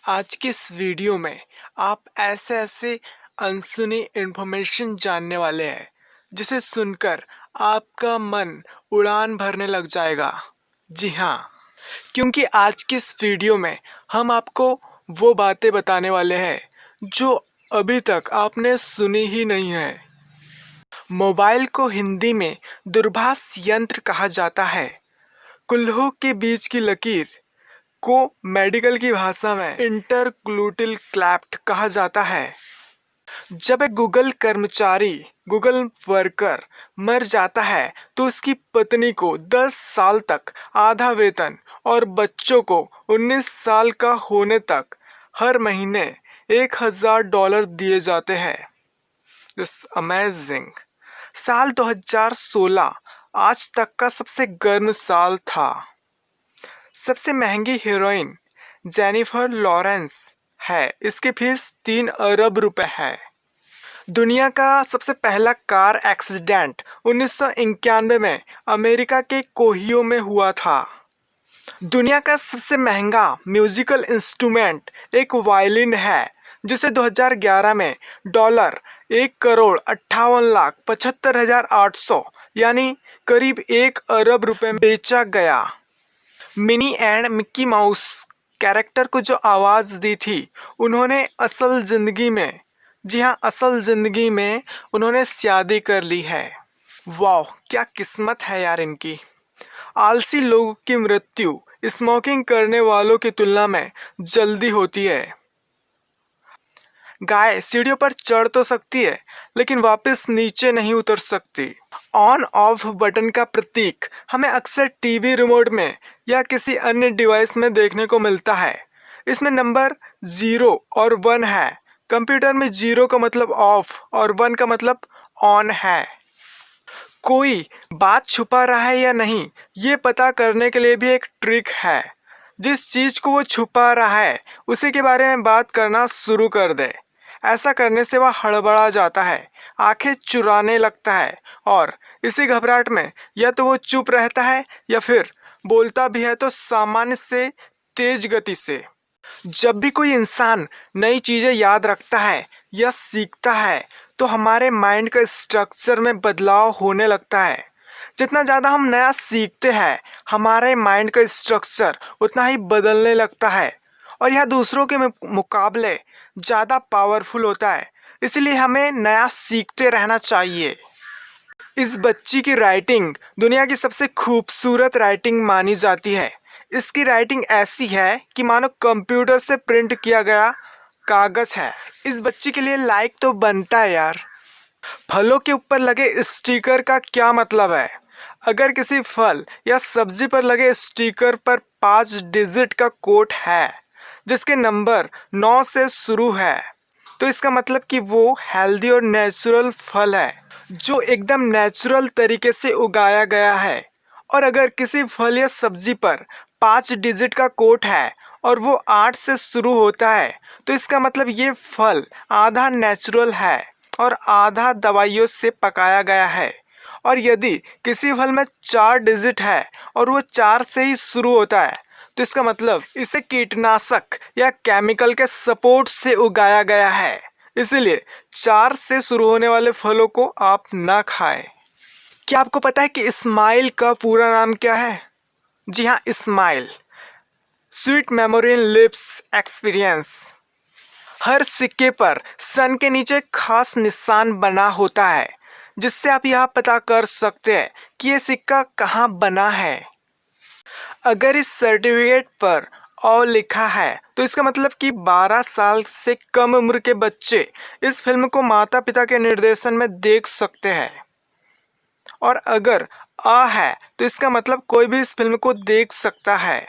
आज की इस वीडियो में आप ऐसे अनसुनी इन्फॉर्मेशन जानने वाले हैं जिसे सुनकर आपका मन उड़ान भरने लग जाएगा। जी हाँ, क्योंकि आज की इस वीडियो में हम आपको वो बातें बताने वाले हैं जो अभी तक आपने सुनी ही नहीं है। मोबाइल को हिंदी में दूरभाष यंत्र कहा जाता है। कुल्हों के बीच की लकीर को मेडिकल की भाषा में इंटरग्लूटल क्लैफ्ट कहा जाता है। जब एक गूगल वर्कर मर जाता है तो उसकी पत्नी को 10 साल तक आधा वेतन और बच्चों को 19 साल का होने तक हर महीने $1000 दिए जाते हैं। This amazing. साल 2016 आज तक का सबसे गर्म साल था। सबसे महंगी हीरोइन जेनिफर लॉरेंस है। इसकी फीस 3 अरब रुपए है। दुनिया का सबसे पहला कार एक्सीडेंट 1991 में अमेरिका के कोहियो में हुआ था। दुनिया का सबसे महंगा म्यूजिकल इंस्ट्रूमेंट एक वायलिन है जिसे 2011 में $1,58,75,800 यानी करीब 1 अरब रुपए में बेचा गया। Mini and Mickey mouse character को जो आवाज़ दी थी उन्होंने असल ज़िंदगी में, जी हाँ, असल ज़िंदगी में उन्होंने शादी कर ली है। वाह, क्या किस्मत है यार इनकी। आलसी लोगों की मृत्यु स्मोकिंग करने वालों की तुलना में जल्दी होती है। गाय सीढ़ियों पर चढ़ तो सकती है लेकिन वापस नीचे नहीं उतर सकती। ऑन ऑफ बटन का प्रतीक हमें अक्सर टीवी रिमोट में या किसी अन्य डिवाइस में देखने को मिलता है। इसमें नंबर 0 और 1 है। कंप्यूटर में 0 का मतलब ऑफ और 1 का मतलब ऑन है। कोई बात छुपा रहा है या नहीं ये पता करने के लिए भी एक ट्रिक है। जिस चीज को वो छुपा रहा है उसी के बारे में बात करना शुरू कर दे। ऐसा करने से वह हड़बड़ा जाता है, आंखें चुराने लगता है और इसी घबराहट में या तो वो चुप रहता है या फिर बोलता भी है तो सामान्य से तेज गति से। जब भी कोई इंसान नई चीजें याद रखता है या सीखता है तो हमारे माइंड का स्ट्रक्चर में बदलाव होने लगता है। जितना ज़्यादा हम नया सीखते हैं हमारे माइंड का स्ट्रक्चर उतना ही बदलने लगता है और यह दूसरों के मुकाबले ज़्यादा पावरफुल होता है। इसलिए हमें नया सीखते रहना चाहिए। इस बच्ची की राइटिंग दुनिया की सबसे खूबसूरत राइटिंग मानी जाती है। इसकी राइटिंग ऐसी है कि मानो कंप्यूटर से प्रिंट किया गया कागज है। इस बच्ची के लिए लाइक तो बनता है यार। फलों के ऊपर लगे स्टिकर का क्या मतलब है? अगर किसी फल या सब्जी पर लगे स्टिकर पर 5 डिजिट का कोड है जिसके नंबर 9 से शुरू है तो इसका मतलब कि वो हेल्दी और नेचुरल फल है जो एकदम नेचुरल तरीके से उगाया गया है। और अगर किसी फल या सब्जी पर 5 डिजिट का कोड है और वो 8 से शुरू होता है तो इसका मतलब ये फल आधा नेचुरल है और आधा दवाइयों से पकाया गया है। और यदि किसी फल में 4 डिजिट है और वो 4 से ही शुरू होता है तो इसका मतलब इसे कीटनाशक या केमिकल के सपोर्ट से उगाया गया है। इसीलिए 4 से शुरू होने वाले फलों को आप ना खाएं। क्या आपको पता है कि स्माइल का पूरा नाम क्या है? जी हाँ, smile, sweet memory in lips experience. हर सिक्के पर सन के नीचे खास निशान बना होता है जिससे आप यह पता कर सकते हैं कि ये सिक्का कहाँ बना है। अगर इस सर्टिफिकेट पर ओ लिखा है तो इसका मतलब कि 12 साल से कम उम्र के बच्चे इस फिल्म को माता पिता के निर्देशन में देख सकते हैं। और अगर आ है तो इसका मतलब कोई भी इस फिल्म को देख सकता है।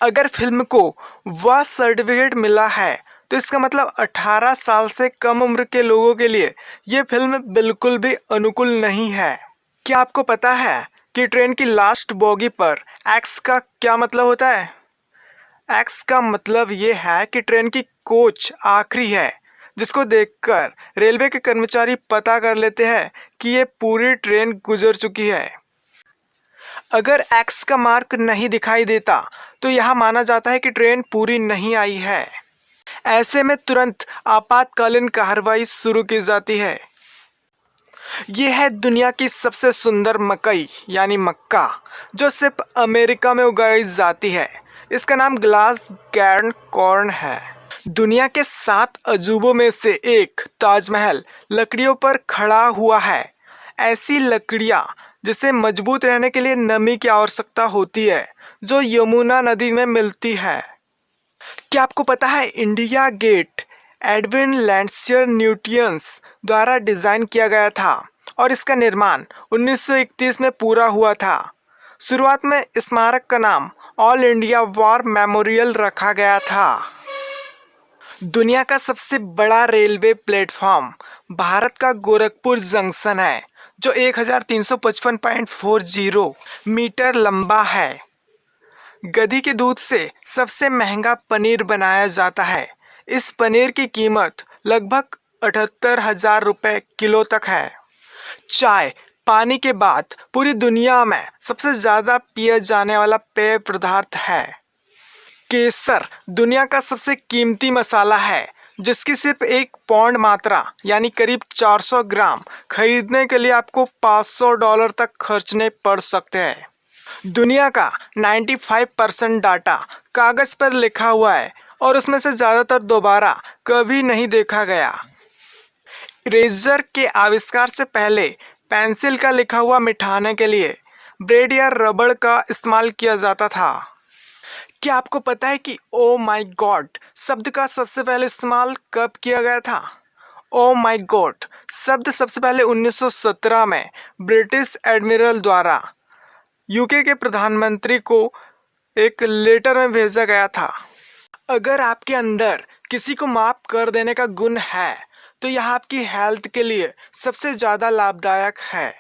अगर फिल्म को वह सर्टिफिकेट मिला है तो इसका मतलब 18 साल से कम उम्र के लोगों के लिए ये फिल्म बिल्कुल भी अनुकूल नहीं है। क्या आपको पता है कि ट्रेन की लास्ट बोगी पर एक्स का क्या मतलब होता है? एक्स का मतलब ये है कि ट्रेन की कोच आखिरी है जिसको देखकर रेलवे के कर्मचारी पता कर लेते हैं कि ये पूरी ट्रेन गुजर चुकी है। अगर एक्स का मार्क नहीं दिखाई देता तो यह माना जाता है कि ट्रेन पूरी नहीं आई है। ऐसे में तुरंत आपातकालीन कार्रवाई शुरू की जाती है। यह है दुनिया की सबसे सुंदर मकई यानी मक्का, जो सिर्फ अमेरिका में उगाई जाती है। इसका नाम ग्लास गैर्न कॉर्न है। दुनिया के 7 अजूबों में से एक ताजमहल लकड़ियों पर खड़ा हुआ है। ऐसी लकड़ियां जिसे मजबूत रहने के लिए नमी की आवश्यकता होती है, जो यमुना नदी में मिलती है। क्या आपको पता है इंडिया गेट एडविन लैंडसियर न्यूटियंस द्वारा डिजाइन किया गया था और इसका निर्माण 1931 में पूरा हुआ था। शुरुआत में स्मारक का नाम ऑल इंडिया वॉर मेमोरियल रखा गया था। दुनिया का सबसे बड़ा रेलवे प्लेटफॉर्म भारत का गोरखपुर जंक्शन है, जो 1355.40 मीटर लंबा है। गधी के दूध से सबसे महंगा पनीर बनाया जाता है। इस पनीर की कीमत लगभग 78,000 रुपये किलो तक है। चाय पानी के बाद पूरी दुनिया में सबसे ज़्यादा पिया जाने वाला पेय पदार्थ है। केसर दुनिया का सबसे कीमती मसाला है, जिसकी सिर्फ 1 पौंड मात्रा यानी करीब 400 ग्राम खरीदने के लिए आपको $500 तक खर्चने पड़ सकते हैं। दुनिया का 95% डाटा कागज पर लिखा हुआ है और उसमें से ज़्यादातर दोबारा कभी नहीं देखा गया। इरेजर के आविष्कार से पहले पेंसिल का लिखा हुआ मिटाने के लिए ब्लेड या रबड़ का इस्तेमाल किया जाता था। क्या आपको पता है कि ओ माई गॉड शब्द का सबसे पहले इस्तेमाल कब किया गया था? ओ माई गॉड शब्द सबसे पहले 1917 में ब्रिटिश एडमिरल द्वारा यूके के प्रधानमंत्री को एक लेटर में भेजा गया था। अगर आपके अंदर किसी को माफ कर देने का गुण है तो यह आपकी हेल्थ के लिए सबसे ज़्यादा लाभदायक है।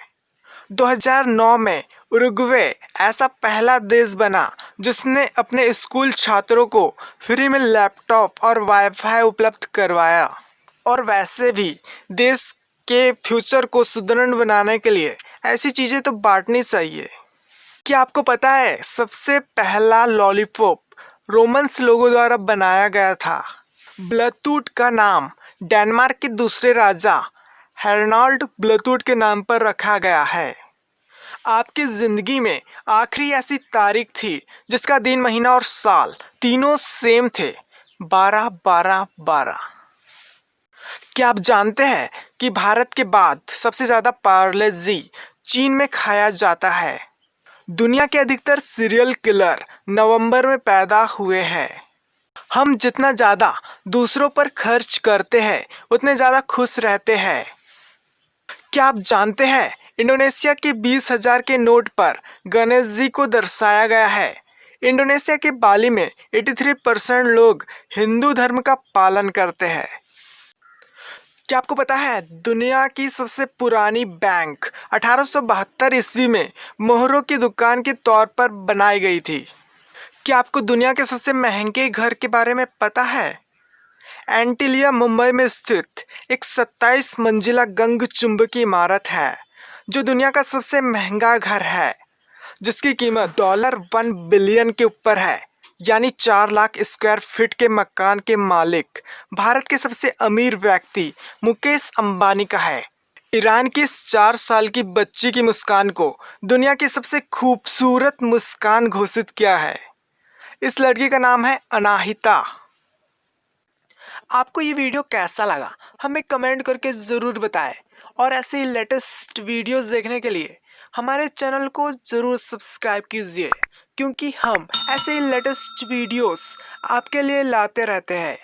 2009 में उरुग्वे ऐसा पहला देश बना जिसने अपने स्कूल छात्रों को फ्री में लैपटॉप और वाईफाई उपलब्ध करवाया। और वैसे भी देश के फ्यूचर को सुदृढ़ बनाने के लिए ऐसी चीज़ें तो बांटनी चाहिए। क्या आपको पता है सबसे पहला लॉलीपॉप रोमन्स लोगों द्वारा बनाया गया था? ब्लूटूथ का नाम डेनमार्क के दूसरे राजा हेरनाल्ड ब्लूटूथ के नाम पर रखा गया है। आपकी ज़िंदगी में आखिरी ऐसी तारीख थी जिसका दिन महीना और साल तीनों सेम थे, 12-12-12। क्या आप जानते हैं कि भारत के बाद सबसे ज़्यादा पार्ले जी चीन में खाया जाता है? दुनिया के अधिकतर सीरियल किलर नवंबर में पैदा हुए हैं। हम जितना ज़्यादा दूसरों पर खर्च करते हैं उतने ज़्यादा खुश रहते हैं। क्या आप जानते हैं इंडोनेशिया के 20,000 के नोट पर गणेश जी को दर्शाया गया है। इंडोनेशिया के बाली में 83% लोग हिंदू धर्म का पालन करते हैं। क्या आपको पता है दुनिया की सबसे पुरानी बैंक 1872 ईस्वी में मोहरों की दुकान के तौर पर बनाई गई थी? क्या आपको दुनिया के सबसे महंगे घर के बारे में पता है? एंटीलिया मुंबई में स्थित एक 27 मंजिला गगनचुंबी इमारत है, जो दुनिया का सबसे महंगा घर है, जिसकी कीमत $1 बिलियन के ऊपर है, यानी 4 लाख स्क्वायर फीट के मकान के मालिक भारत के सबसे अमीर व्यक्ति मुकेश अंबानी का है। ईरान की इस 4 साल की बच्ची की मुस्कान को दुनिया की सबसे खूबसूरत मुस्कान घोषित किया है। इस लड़की का नाम है अनाहिता। आपको ये वीडियो कैसा लगा हमें कमेंट करके ज़रूर बताएं और ऐसे ही लेटेस्ट वीडियोस देखने के लिए हमारे चैनल को ज़रूर सब्सक्राइब कीजिए, क्योंकि हम ऐसे ही लेटेस्ट वीडियोस आपके लिए लाते रहते हैं।